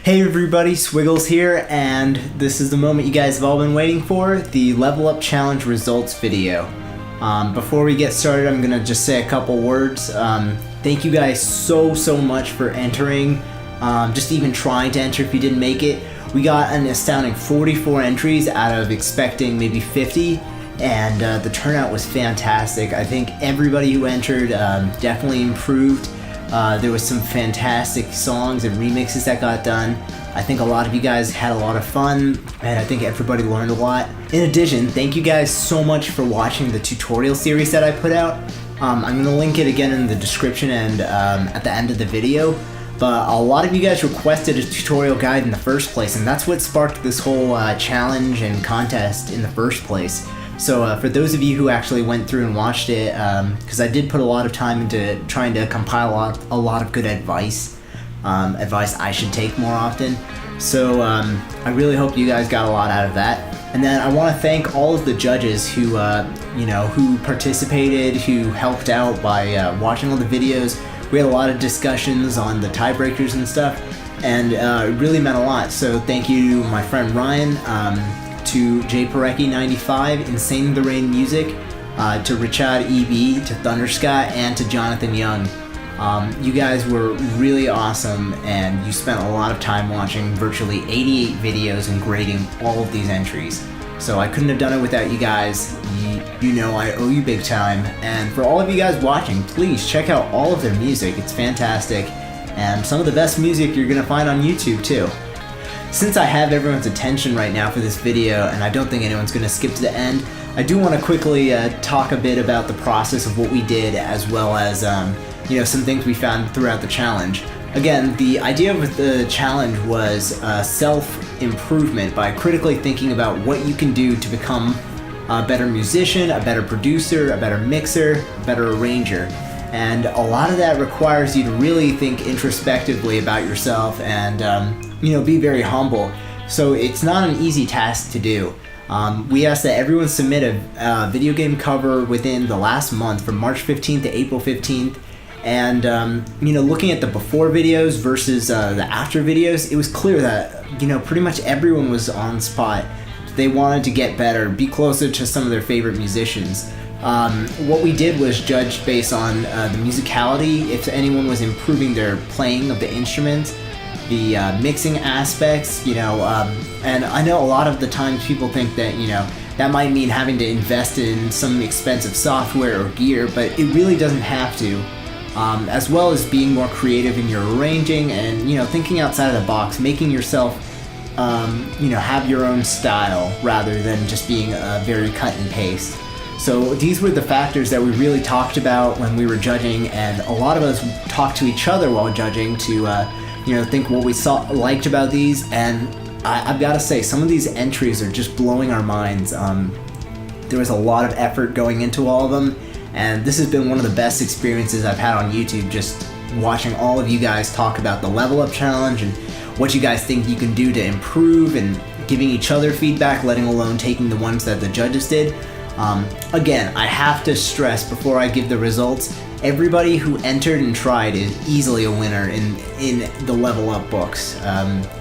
Hey everybody, Swiggles here, and this is the moment you guys have all been waiting for, the Level Up Challenge results video. Before we get started, I'm gonna just say a couple words. Thank you guys so much for entering, just even trying to enter if you didn't make it. We got an astounding 44 entries out of expecting maybe 50, and the turnout was fantastic. I think everybody who entered definitely improved. There was some fantastic songs and remixes that got done. I think a lot of you guys had a lot of fun, and I think everybody learned a lot. In addition, thank you guys so much for watching the tutorial series that I put out. I'm going to link it again in the description and at the end of the video. But a lot of you guys requested a tutorial guide in the first place, and that's what sparked this whole challenge and contest in the first place. So for those of you who actually went through and watched it, because I did put a lot of time into trying to compile a lot of good advice I should take more often. So I really hope you guys got a lot out of that. And then I want to thank all of the judges who who participated, who helped out by watching all the videos. We had a lot of discussions on the tiebreakers and stuff, and it really meant a lot. So thank you to my friend Ryan, to Jay Parecki95, Insane in the Rain Music, to Richard EB, to Thunderscott, and to Jonathan Young. You guys were really awesome, and you spent a lot of time watching virtually 88 videos and grading all of these entries. So I couldn't have done it without you guys. You know I owe you big time. And for all of you guys watching, please check out all of their music. It's fantastic, and some of the best music you're gonna find on YouTube too. Since I have everyone's attention right now for this video, and I don't think anyone's going to skip to the end, I do want to quickly talk a bit about the process of what we did, as well as some things we found throughout the challenge. Again, the idea of the challenge was self-improvement by critically thinking about what you can do to become a better musician, a better producer, a better mixer, a better arranger. And a lot of that requires you to really think introspectively about yourself and be very humble. So it's not an easy task to do. We asked that everyone submit a video game cover within the last month, from March 15th to April 15th. And looking at the before videos versus the after videos, it was clear that pretty much everyone was on spot. They wanted to get better, be closer to some of their favorite musicians. What we did was judge based on the musicality, if anyone was improving their playing of the instruments, the mixing aspects, and I know a lot of the times people think that, that might mean having to invest in some expensive software or gear, but it really doesn't have to. As well as being more creative in your arranging and, thinking outside of the box, making yourself, have your own style rather than just being very cut and paste. So these were the factors that we really talked about when we were judging, and a lot of us talked to each other while judging to think what we liked about these. And I've got to say, some of these entries are just blowing our minds. There was a lot of effort going into all of them, and this has been one of the best experiences I've had on YouTube, just watching all of you guys talk about the Level Up Challenge and what you guys think you can do to improve, and giving each other feedback, letting alone taking the ones that the judges did. Again, I have to stress before I give the results, everybody who entered and tried is easily a winner in the Level Up books,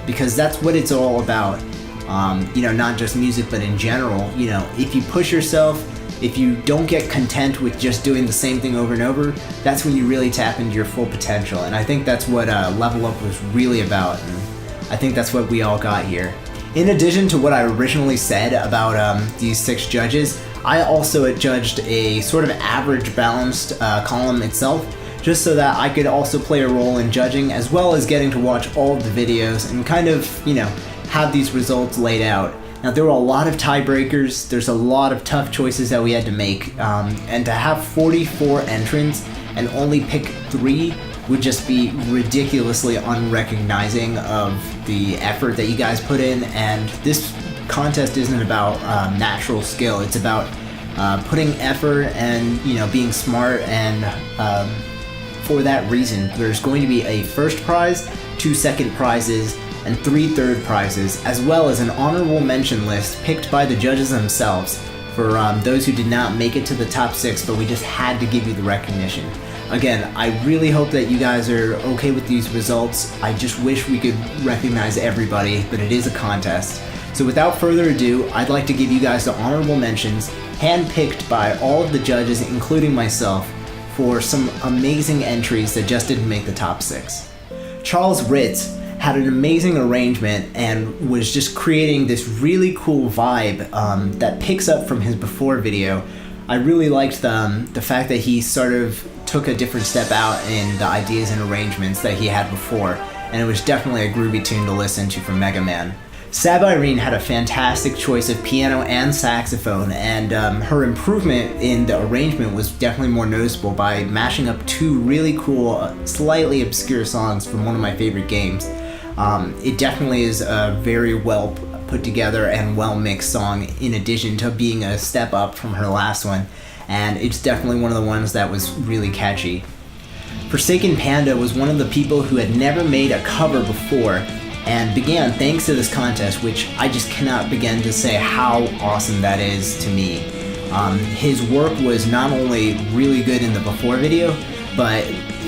because that's what it's all about. Not just music, but in general. If you push yourself, if you don't get content with just doing the same thing over and over, that's when you really tap into your full potential. And I think that's what Level Up was really about, and I think that's what we all got here. In addition to what I originally said about these 6 judges, I also judged a sort of average balanced column itself, just so that I could also play a role in judging, as well as getting to watch all of the videos and kind of, have these results laid out. Now, there were a lot of tiebreakers, there's a lot of tough choices that we had to make, and to have 44 entrants and only pick 3 would just be ridiculously unrecognizing of the effort that you guys put in. And this contest isn't about natural skill, it's about putting effort and being smart, and for that reason there's going to be a first prize, 2 second prizes, and 3 third prizes, as well as an honorable mention list picked by the judges themselves for those who did not make it to the top 6, but we just had to give you the recognition. Again, I really hope that you guys are okay with these results. I just wish we could recognize everybody, but it is a contest. So without further ado, I'd like to give you guys the honorable mentions, handpicked by all of the judges, including myself, for some amazing entries that just didn't make the top 6. Charles Ritz had an amazing arrangement and was just creating this really cool vibe that picks up from his before video. I really liked the fact that he sort of took a different step out in the ideas and arrangements that he had before, and it was definitely a groovy tune to listen to from Mega Man. Sab Irene had a fantastic choice of piano and saxophone, and her improvement in the arrangement was definitely more noticeable by mashing up 2 really cool, slightly obscure songs from one of my favorite games. It definitely is a very well put together and well mixed song, in addition to being a step up from her last one, and it's definitely one of the ones that was really catchy. Forsaken Panda was one of the people who had never made a cover before, and began thanks to this contest, which I just cannot begin to say how awesome that is to me. His work was not only really good in the before video, but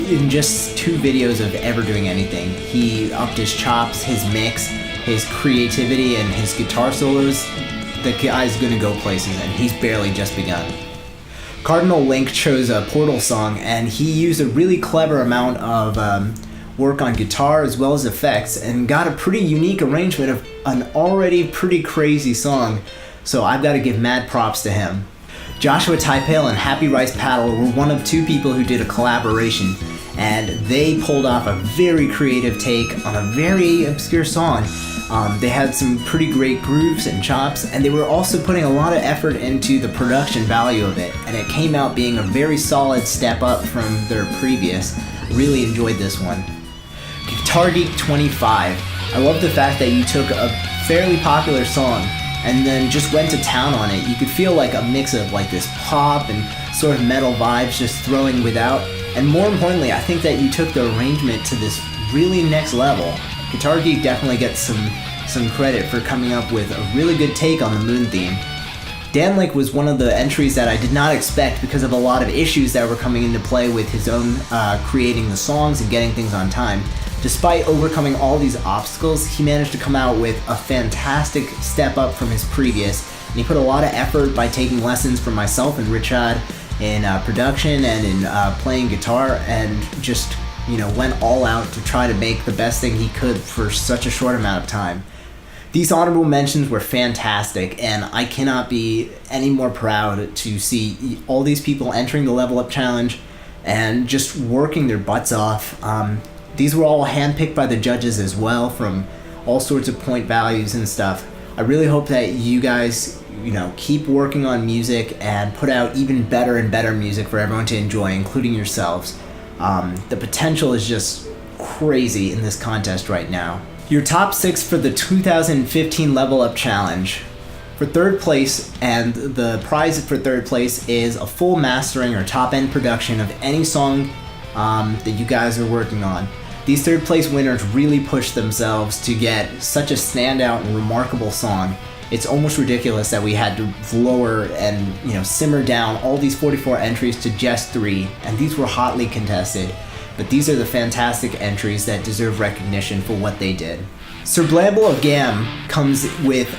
in just 2 videos of ever doing anything. He upped his chops, his mix, his creativity, and his guitar solos. The guy's gonna go places, and he's barely just begun. Cardinal Link chose a Portal song, and he used a really clever amount of work on guitar as well as effects, and got a pretty unique arrangement of an already pretty crazy song, so I've got to give mad props to him. Joshua Taipale and Happy Rice Paddle were one of 2 people who did a collaboration, and they pulled off a very creative take on a very obscure song. They had some pretty great grooves and chops, and they were also putting a lot of effort into the production value of it, and it came out being a very solid step up from their previous. Really enjoyed this one. Guitar Geek 25. I love the fact that you took a fairly popular song and then just went to town on it. You could feel like a mix of like this pop and sort of metal vibes just throwing without. And more importantly, I think that you took the arrangement to this really next level. Guitar Geek definitely gets some credit for coming up with a really good take on the Moon theme. Dan Lake was one of the entries that I did not expect because of a lot of issues that were coming into play with his own creating the songs and getting things on time. Despite overcoming all these obstacles, he managed to come out with a fantastic step up from his previous, and he put a lot of effort by taking lessons from myself and Richard in production and in playing guitar, and just, went all out to try to make the best thing he could for such a short amount of time. These honorable mentions were fantastic, and I cannot be any more proud to see all these people entering the Level Up Challenge and just working their butts off. These were all handpicked by the judges as well, from all sorts of point values and stuff. I really hope that you guys, keep working on music and put out even better and better music for everyone to enjoy, including yourselves. The potential is just crazy in this contest right now. Your top 6 for the 2015 Level Up Challenge. For 3rd place, and the prize for 3rd place is a full mastering or top-end production of any song that you guys are working on. These 3rd place winners really pushed themselves to get such a standout and remarkable song. It's almost ridiculous that we had to lower and simmer down all these 44 entries to just 3, and these were hotly contested. But these are the fantastic entries that deserve recognition for what they did. Sir Blamble of Gam comes with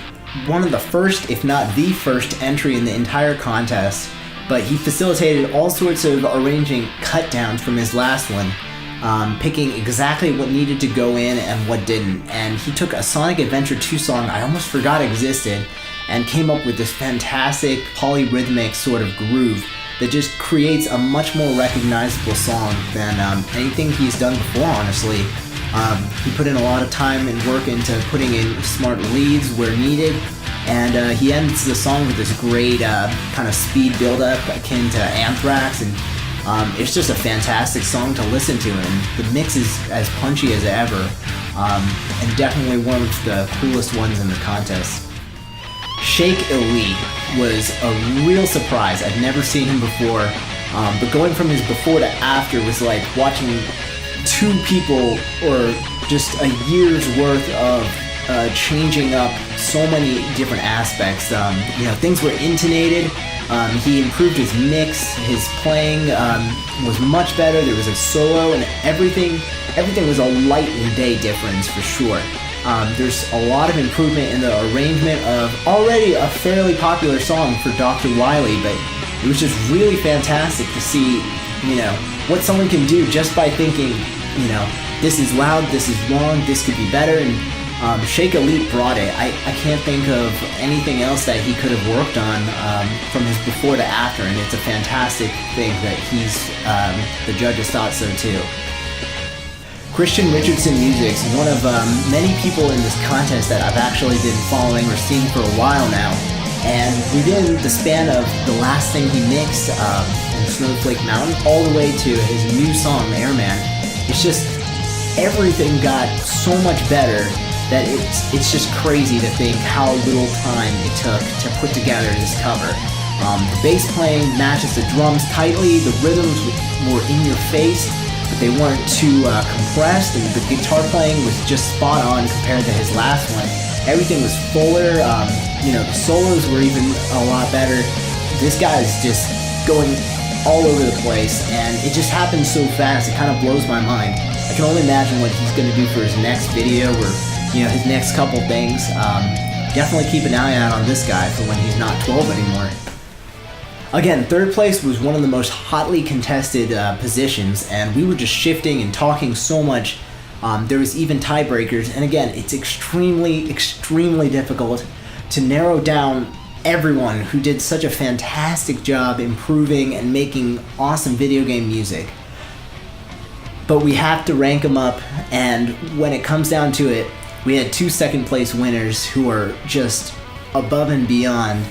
one of the first, if not the first, entry in the entire contest, but he facilitated all sorts of arranging cut downs from his last one, picking exactly what needed to go in and what didn't. And he took a Sonic Adventure 2 song I almost forgot existed and came up with this fantastic polyrhythmic sort of groove that just creates a much more recognizable song than anything he's done before, honestly. He put in a lot of time and work into putting in smart leads where needed, and he ends the song with this great kind of speed build-up akin to Anthrax, and it's just a fantastic song to listen to, and the mix is as punchy as ever, and definitely one of the coolest ones in the contest. Shake Elite was a real surprise. I'd never seen him before, but going from his before to after was like watching 2 people, or just a year's worth of changing up so many different aspects. Things were intonated. He improved his mix. His playing was much better. There was a solo, and everything was a light and day difference for sure. There's a lot of improvement in the arrangement of already a fairly popular song for Dr. Wily, but it was just really fantastic to see, what someone can do just by thinking, this is loud, this is wrong, this could be better, and Shake Elite brought it. I can't think of anything else that he could have worked on from his before to after, and it's a fantastic thing that the judges thought so too. Christian Richardson Music's one of many people in this contest that I've actually been following or seeing for a while now, and within the span of the last thing he mixed in Snowflake Mountain all the way to his new song Airman, it's just everything got so much better that it's just crazy to think how little time it took to put together this cover. The bass playing matches the drums tightly, the rhythms were in your face, but they weren't too compressed, and the guitar playing was just spot on compared to his last one. Everything was fuller, the solos were even a lot better. This guy's just going all over the place, and it just happens so fast, it kind of blows my mind. I can only imagine what he's going to do for his next video or, his next couple things. Definitely keep an eye out on this guy for when he's not 12 anymore. Again, third place was one of the most hotly contested positions, and we were just shifting and talking so much. There was even tiebreakers, and again, it's extremely, extremely difficult to narrow down everyone who did such a fantastic job improving and making awesome video game music. But we have to rank them up, and when it comes down to it, we had 2 second place winners who are just above and beyond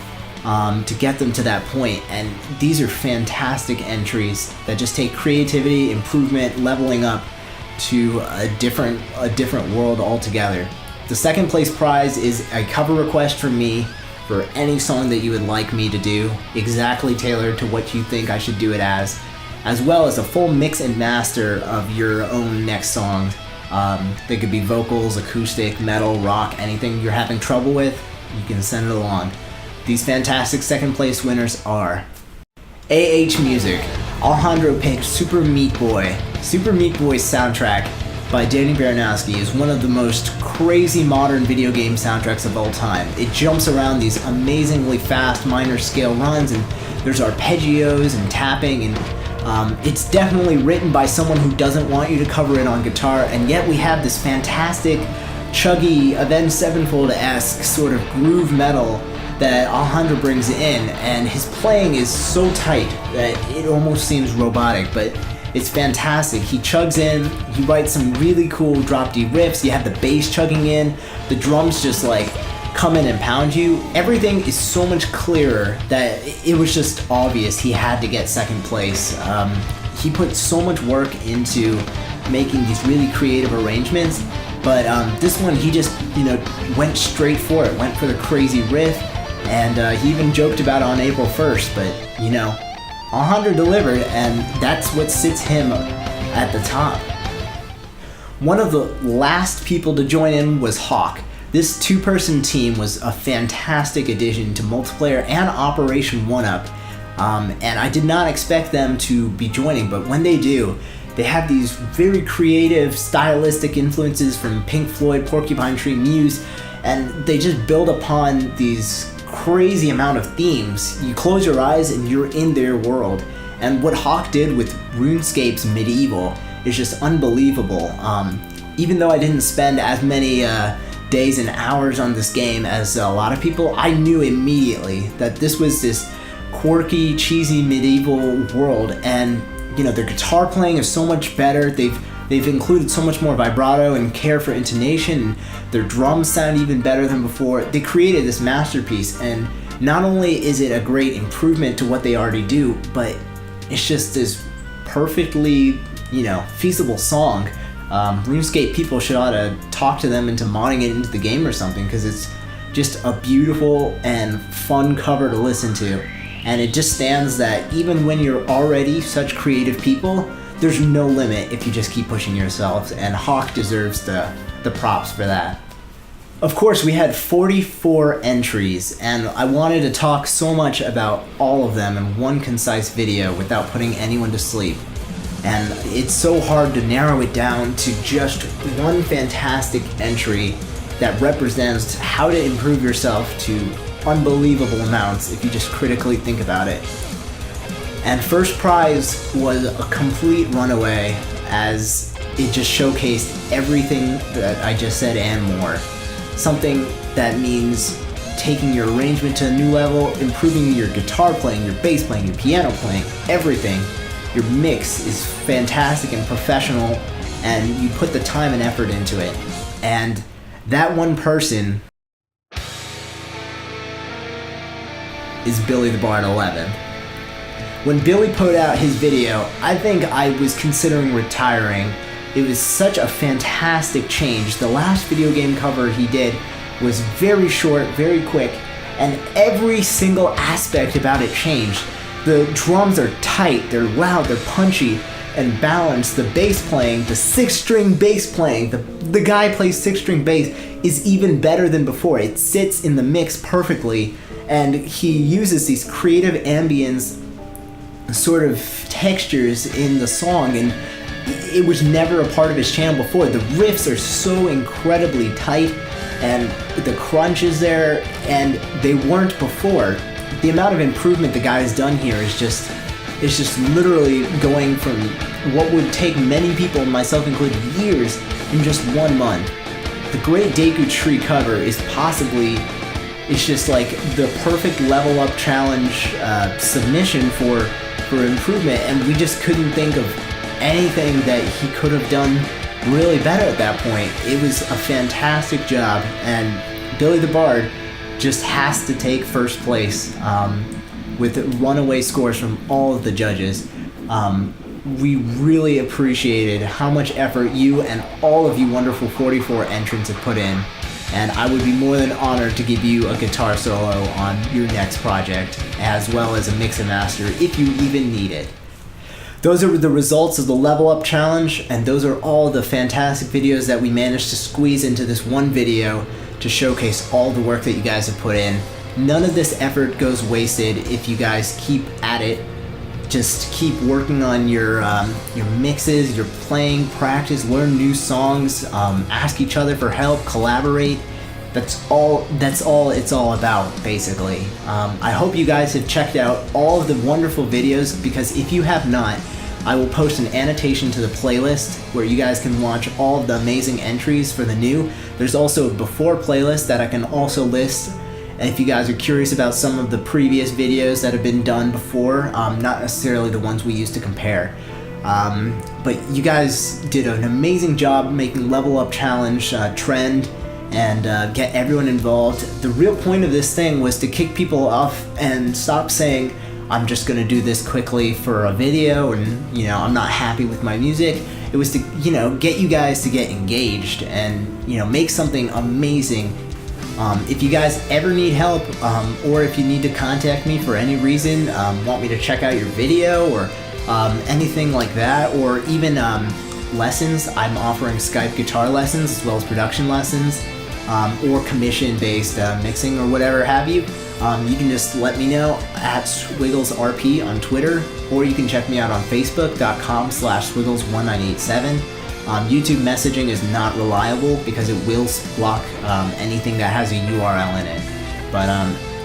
to get them to that point, and these are fantastic entries that just take creativity, improvement, leveling up to a different world altogether. The second place prize is a cover request from me for any song that you would like me to do, exactly tailored to what you think I should do it as well as a full mix and master of your own next song. They could be vocals, acoustic, metal, rock, anything you're having trouble with, you can send it along. These fantastic second place winners are AH Music. Alejandro picked Super Meat Boy. Super Meat Boy's soundtrack by Danny Baranowski is one of the most crazy modern video game soundtracks of all time. It jumps around these amazingly fast minor scale runs, and there's arpeggios and tapping, and it's definitely written by someone who doesn't want you to cover it on guitar, and yet we have this fantastic, chuggy, Avenged Sevenfold-esque sort of groove metal that Alejandro brings in, and his playing is so tight that it almost seems robotic, but it's fantastic. He chugs in, he writes some really cool drop D riffs, you have the bass chugging in, the drums just like come in and pound you. Everything is so much clearer that it was just obvious he had to get second place. He put so much work into making these really creative arrangements, but this one he just went straight for it, went for the crazy riff, and he even joked about it on April 1st, but Alejandro delivered, and that's what sits him at the top. One of the last people to join in was Hawk. This two-person team was a fantastic addition to multiplayer and Operation 1-Up, and I did not expect them to be joining, but when they do, they have these very creative, stylistic influences from Pink Floyd, Porcupine Tree, Muse, and they just build upon these crazy amount of themes. You close your eyes and you're in their world, and what Hawk did with RuneScape's Medieval is just unbelievable. Even though I didn't spend as many days and hours on this game as a lot of people, I knew immediately that this was this quirky, cheesy medieval world, and their guitar playing is so much better. They've included so much more vibrato and care for intonation, and their drums sound even better than before. They created this masterpiece, and not only is it a great improvement to what they already do, but it's just this perfectly, feasible song. RuneScape people should ought to talk to them into modding it into the game or something, because it's just a beautiful and fun cover to listen to. And it just stands that even when you're already such creative people, there's no limit if you just keep pushing yourselves, and Hawk deserves the props for that. Of course, we had 44 entries, and I wanted to talk so much about all of them in one concise video without putting anyone to sleep. And it's so hard to narrow it down to just one fantastic entry that represents how to improve yourself to unbelievable amounts if you just critically think about it. And first prize was a complete runaway, as it just showcased everything that I just said and more. Something that means taking your arrangement to a new level, improving your guitar playing, your bass playing, your piano playing, everything. Your mix is fantastic and professional, and you put the time and effort into it. And that one person is Billy the Bard 11. When Billy put out his video, I think I was considering retiring. It was such a fantastic change. The last video game cover he did was very short, very quick, and every single aspect about it changed. The drums are tight, they're loud, they're punchy and balanced. The bass playing, the 6-string bass playing, the guy plays 6-string bass is even better than before. It sits in the mix perfectly, and he uses these creative ambience sort of textures in the song, and it was never a part of his channel before. The riffs are so incredibly tight, and the crunch is there, and they weren't before. The amount of improvement the guy's done here is just literally going from what would take many people, myself included, years in just 1 month. The Great Deku Tree cover is possibly, it's just like the perfect level up challenge submission for improvement, and we just couldn't think of anything that he could have done really better at that point. It was a fantastic job, and Billy the Bard just has to take first place with runaway scores from all of the judges. We really appreciated how much effort you and all of you wonderful 44 entrants have put in, and I would be more than honored to give you a guitar solo on your next project, as well as a mix and master if you even need it. Those are the results of the Level Up Challenge, and those are all the fantastic videos that we managed to squeeze into this one video to showcase all the work that you guys have put in. None of this effort goes wasted if you guys keep at it. Just keep working on your mixes, your playing, practice, learn new songs, ask each other for help, collaborate. That's all it's all about, basically. I hope you guys have checked out all of the wonderful videos, because if you have not, I will post an annotation to the playlist where you guys can watch all of the amazing entries for the new. There's also a before playlist that I can also list. And if you guys are curious about some of the previous videos that have been done before, not necessarily the ones we used to compare. But you guys did an amazing job making Level Up Challenge trend and get everyone involved. The real point of this thing was to kick people off and stop saying, I'm just gonna do this quickly for a video and, I'm not happy with my music. It was to, get you guys to get engaged and, make something amazing. If you guys ever need help, or if you need to contact me for any reason, want me to check out your video or anything like that, or even lessons, I'm offering Skype guitar lessons as well as production lessons, or commission-based mixing or whatever have you. You can just let me know at SwigglesRP on Twitter, or you can check me out on Facebook.com/Swiggles1987. YouTube messaging is not reliable because it will block anything that has a URL in it. But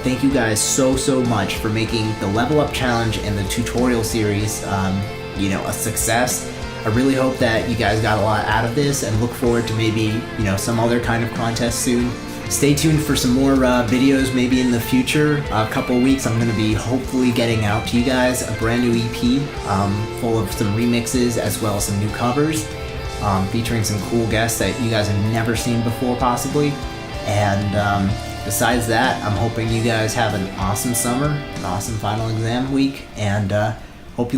thank you guys so much for making the Level Up Challenge and the tutorial series a success. I really hope that you guys got a lot out of this, and look forward to maybe some other kind of contest soon. Stay tuned for some more videos maybe in the future. A couple weeks I'm going to be hopefully getting out to you guys a brand new EP full of some remixes as well as some new covers, featuring some cool guests that you guys have never seen before possibly. And besides that, I'm hoping you guys have an awesome summer, an awesome final exam week, and hope you